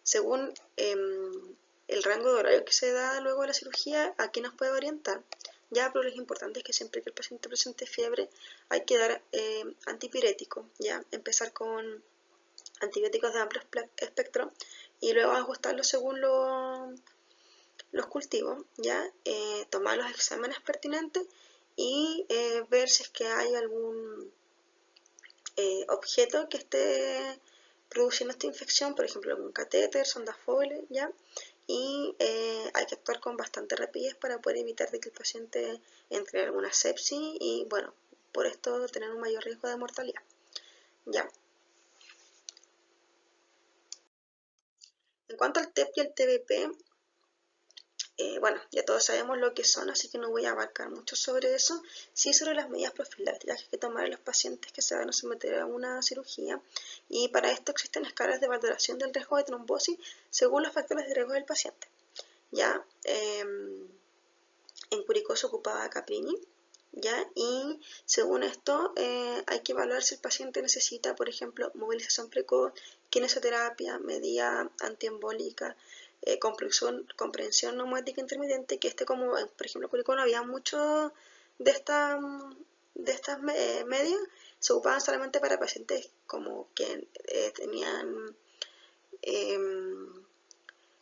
según el rango de horario que se da luego de la cirugía, aquí nos puede orientar. Ya, pero lo importante es que siempre que el paciente presente fiebre hay que dar antipirético, ya, empezar con antibióticos de amplio espectro y luego ajustarlos según los cultivos, ya, tomar los exámenes pertinentes y ver si es que hay algún objeto que esté produciendo esta infección, por ejemplo, algún catéter, sonda Foley, ¿ya? Y hay que actuar con bastante rapidez para poder evitar de que el paciente entre en alguna sepsis y, bueno, por esto tener un mayor riesgo de mortalidad, ¿ya? En cuanto al TEP y el TBP, bueno, ya todos sabemos lo que son, así que no voy a abarcar mucho sobre eso. Sí, sobre las medidas profilácticas que hay que tomar en los pacientes que se van a someter a una cirugía. Y para esto existen escalas de valoración del riesgo de trombosis según los factores de riesgo del paciente. Ya, en Curicó se ocupaba Caprini, ¿ya? Y según esto hay que evaluar si el paciente necesita, por ejemplo, movilización precoz, kinesioterapia, medida antiembólica, comprensión neumática intermitente, que como, por ejemplo, en Curicó no había mucho de, estas medias, se ocupaban solamente para pacientes como que tenían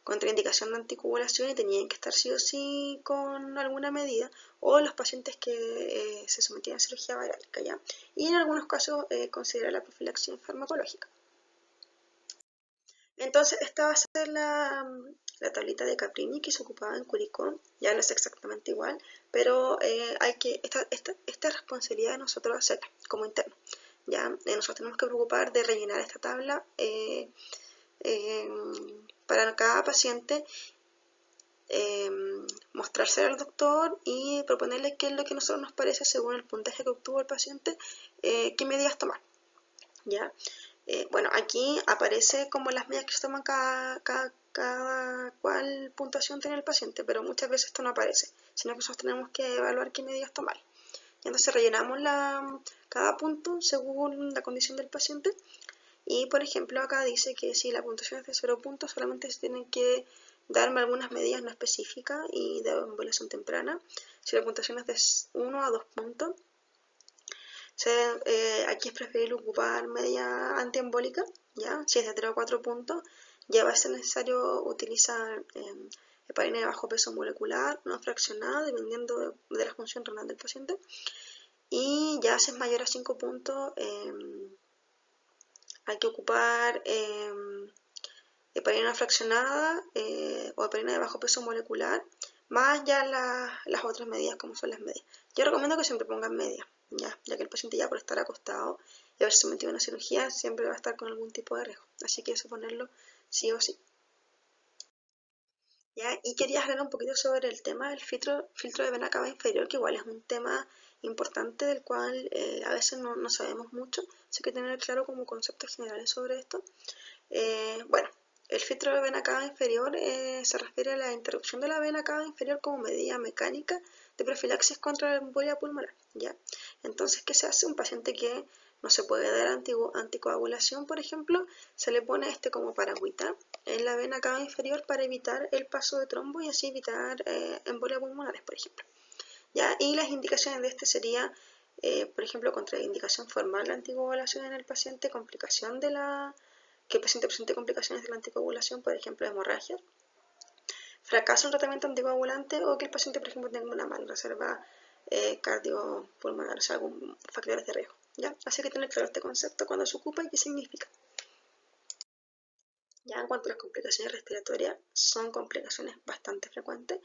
contraindicación de anticoagulación y tenían que estar sí o sí con alguna medida, o los pacientes que se sometían a cirugía bariátrica, ¿ya? Y en algunos casos considerar la profilaxis farmacológica. Entonces, esta va a ser la tablita de Caprini que se ocupaba en Curicó, ya no es exactamente igual, pero hay que esta responsabilidad de nosotros hacerla como interno. ¿ya? Nosotros tenemos que preocupar de rellenar esta tabla para cada paciente, mostrársela al doctor y proponerle qué es lo que a nosotros nos parece según el puntaje que obtuvo el paciente, qué medidas tomar, ¿ya? Bueno, aquí aparece como las medidas que se toman cada cual puntuación tiene el paciente, pero muchas veces esto no aparece, sino que nosotros tenemos que evaluar qué medidas tomar. Y entonces rellenamos cada punto según la condición del paciente. Y por ejemplo acá dice que si la puntuación es de 0 puntos, solamente se tienen que darme algunas medidas no específicas y de embolización temprana. Si la puntuación es de 1 a 2 puntos, aquí es preferible ocupar media antiembólica, ¿ya? Si es de 3 o 4 puntos, ya va a ser necesario utilizar heparina de bajo peso molecular, no fraccionada, dependiendo de la función renal del paciente. Y ya si es mayor a 5 puntos, hay que ocupar heparina fraccionada o heparina de bajo peso molecular, más ya las otras medidas como son las medias. Yo recomiendo que siempre pongan medias, ya que el paciente ya por estar acostado y haberse sometido a una cirugía siempre va a estar con algún tipo de riesgo, así que eso ponerlo sí o sí. ¿Ya? Y quería hablar un poquito sobre el tema del filtro de vena cava inferior, que igual es un tema importante del cual a veces no sabemos mucho, así que tener claro como conceptos generales sobre esto. Bueno, el filtro de vena cava inferior se refiere a la interrupción de la vena cava inferior como medida mecánica de profilaxis contra la embolia pulmonar, ¿ya? Entonces, ¿qué se hace? Un paciente que no se puede dar anticoagulación, por ejemplo, se le pone como paragüita en la vena cava inferior para evitar el paso de trombo y así evitar embolias pulmonares, por ejemplo, ¿ya? Y las indicaciones de este sería, por ejemplo, contraindicación formal la anticoagulación en el paciente, complicación de que el paciente presente complicaciones de la anticoagulación, por ejemplo, hemorragia, fracaso en tratamiento anticoagulante o que el paciente, por ejemplo, tenga una mala reserva cardiopulmonar, o sea, algún factores de riesgo, ¿ya? Así que tener claro este concepto, cuándo se ocupa y qué significa. Ya en cuanto a las complicaciones respiratorias, son complicaciones bastante frecuentes,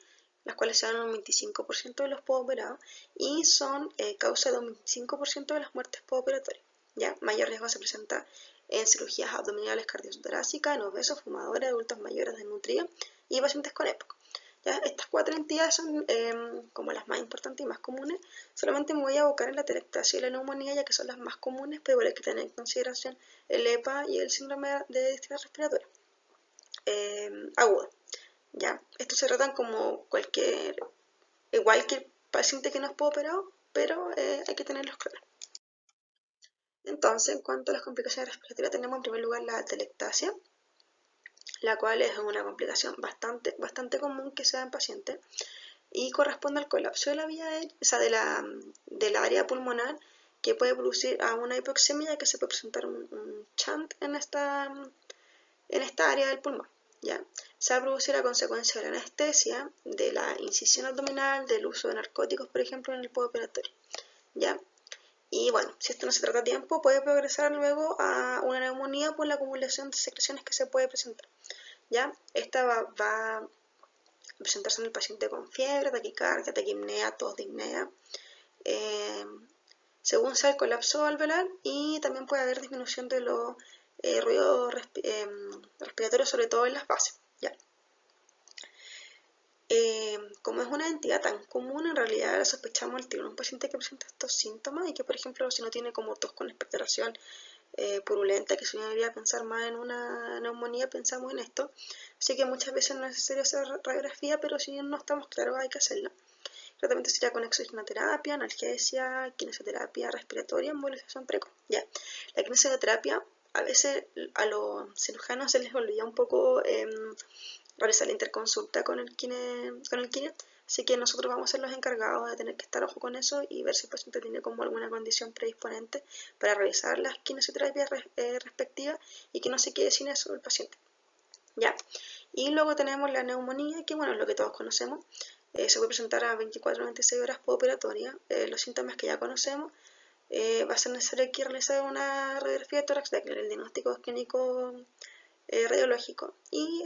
las cuales se dan en un 25% de los postoperados y son causa de un 25% de las muertes postoperatorias. ¿Ya? Mayor riesgo se presenta en cirugías abdominales cardiotorácicas, en obesos, fumadores, adultos mayores desnutridos y pacientes con EPOC. ¿Ya? Estas cuatro entidades son como las más importantes y más comunes. Solamente me voy a abocar en la atelectasia y la neumonía, ya que son las más comunes, pero igual hay que tener en consideración el EPA y el síndrome de distrés respiratorio agudo. ¿Ya? Estos se tratan como igual que el paciente que no es operado, pero hay que tenerlos claros. Entonces, en cuanto a las complicaciones respiratorias, tenemos en primer lugar la atelectasia, la cual es una complicación bastante común que se da en pacientes y corresponde al colapso de la vía aérea, o sea, de la área pulmonar, que puede producir a una hipoxemia, que se puede presentar un shunt en esta área del pulmón. ¿Ya? Se va a producir a consecuencia de la anestesia, de la incisión abdominal, del uso de narcóticos, por ejemplo, en el postoperatorio. ¿Ya? Y bueno, si esto no se trata a tiempo, puede progresar luego a una neumonía por la acumulación de secreciones que se puede presentar. ¿Ya? Esta va a presentarse en el paciente con fiebre, taquicardia, taquipnea, tos, disnea, según sea el colapso alveolar, y también puede haber disminución de los ruidos respiratorios, sobre todo en las bases. ¿Ya? Como es una entidad tan común, en realidad sospechamos el tiro en un paciente que presenta estos síntomas y que, por ejemplo, si no tiene como tos con expectoración purulenta, que se debería pensar más en una neumonía, pensamos en esto. Así que muchas veces no es necesario hacer radiografía, pero si no estamos claros hay que hacerla. El tratamiento sería con oxigenoterapia, analgesia, kinesioterapia respiratoria, embolización precoz. ¿Ya? La kinesioterapia, a veces a los cirujanos se les olvida un poco realizar la interconsulta con el kine, así que nosotros vamos a ser los encargados de tener que estar ojo con eso y ver si el paciente tiene como alguna condición predisponente para realizar las kinesioterapias respectivas y que no se quede sin eso el paciente. ¿Ya? Y luego tenemos la neumonía, que bueno, es lo que todos conocemos. Se puede presentar a 24 o 26 horas postoperatorias. Los síntomas que ya conocemos, va a ser necesario aquí realizar una radiografía de tórax, el diagnóstico clínico radiológico y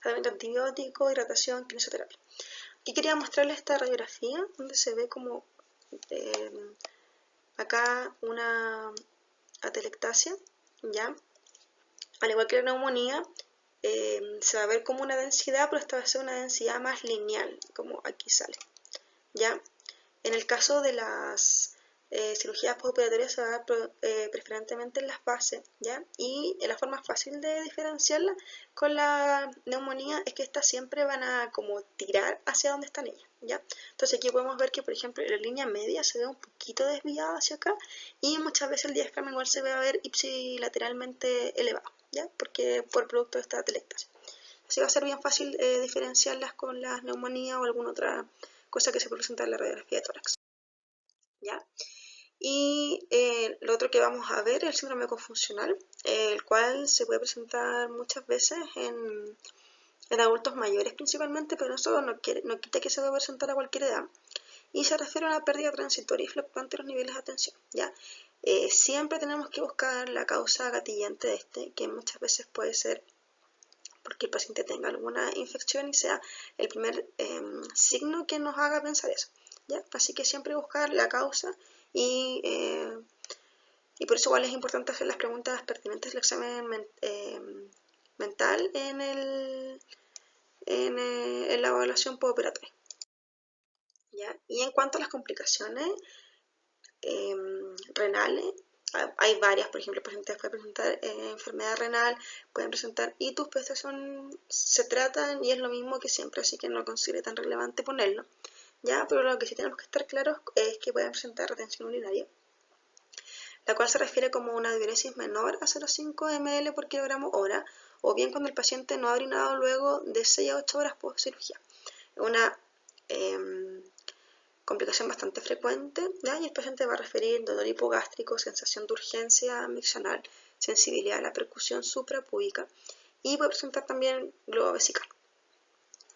tratamiento antibiótico, hidratación, kinesioterapia. Aquí quería mostrarles esta radiografía donde se ve como acá una atelectasia, ¿ya? Al igual que la neumonía, se va a ver como una densidad, pero esta va a ser una densidad más lineal, como aquí sale, ¿ya? En el caso de las cirugías postoperatorias se va a ver preferentemente en las bases, ¿ya? Y la forma fácil de diferenciarla con la neumonía es que estas siempre van a como tirar hacia donde están ellas, ¿ya? Entonces aquí podemos ver que, por ejemplo, la línea media se ve un poquito desviada hacia acá y muchas veces el diafragma igual se va a ver ipsilateralmente elevado, ¿ya? Porque por producto de esta atelectasia. Así va a ser bien fácil diferenciarlas con la neumonía o alguna otra cosa que se puede presentar en la radiografía de tórax, ¿ya? Y lo otro que vamos a ver es el síndrome confuncional, el cual se puede presentar muchas veces en adultos mayores principalmente, pero eso no quita que se pueda presentar a cualquier edad. Y se refiere a una pérdida transitoria y fluctuante de los niveles de atención, ¿ya? Siempre tenemos que buscar la causa gatillante de este, que muchas veces puede ser porque el paciente tenga alguna infección y sea el primer signo que nos haga pensar eso, ¿ya? Así que siempre buscar la causa y por eso igual es importante hacer las preguntas pertinentes del examen mental en la evaluación postoperatoria, ¿ya? Y en cuanto a las complicaciones renales, hay varias, por ejemplo, el paciente puede presentar enfermedad renal, pueden presentar itus, pero estas se tratan y es lo mismo que siempre, así que no considero tan relevante ponerlo, ¿ya? Pero lo que sí tenemos que estar claros es que pueden presentar retención urinaria, la cual se refiere como una diuresis menor a 0,5 ml por kilogramo hora, o bien cuando el paciente no ha orinado luego de 6 a 8 horas post cirugía. Una complicación bastante frecuente, ¿ya? Y el paciente va a referir dolor hipogástrico, sensación de urgencia miccional, sensibilidad a la percusión suprapúbica y puede presentar también globo vesical.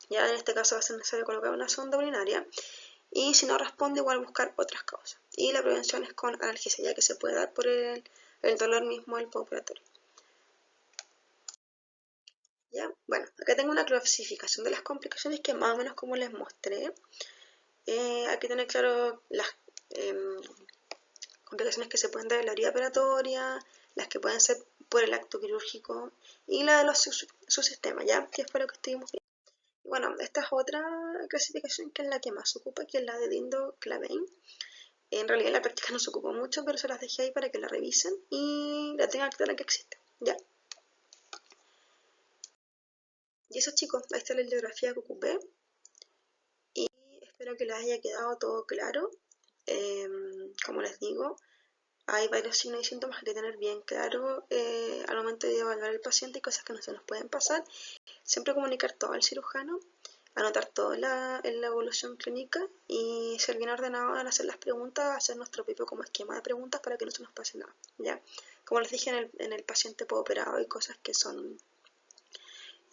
Ya en este caso va a ser necesario colocar una sonda urinaria y si no responde igual buscar otras causas. Y la prevención es con analgesia, ya que se puede dar por el dolor mismo del postoperatorio. ¿Ya? Bueno, acá tengo una clasificación de las complicaciones que más o menos como les mostré. Hay que tener claro las complicaciones que se pueden dar en la herida operatoria, las que pueden ser por el acto quirúrgico y la de los subsistemas, ¿ya? Que fue lo que estuvimos viendo. Y bueno, esta es otra clasificación que es la que más se ocupa, que es la de Dindo-Clavin. En realidad en la práctica no se ocupa mucho, pero se las dejé ahí para que la revisen y la tengan clara que existe, ¿ya? Y eso, chicos, ahí está la bibliografía que ocupé y espero que les haya quedado todo claro. Como les digo, hay varios signos y síntomas que hay que tener bien claro al momento de evaluar al paciente y cosas que no se nos pueden pasar. Siempre comunicar todo al cirujano, anotar todo en la evolución clínica y ser bien ordenado al hacer las preguntas, hacer nuestro propio como esquema de preguntas para que no se nos pase nada, ¿ya? Como les dije, en el paciente postoperado hay cosas que son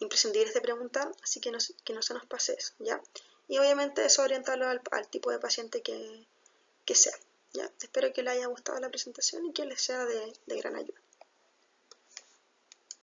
imprescindibles de preguntar, así que no se nos pase eso, ¿ya? Y obviamente eso orientarlo al tipo de paciente que sea, ¿ya? Espero que les haya gustado la presentación y que les sea de gran ayuda.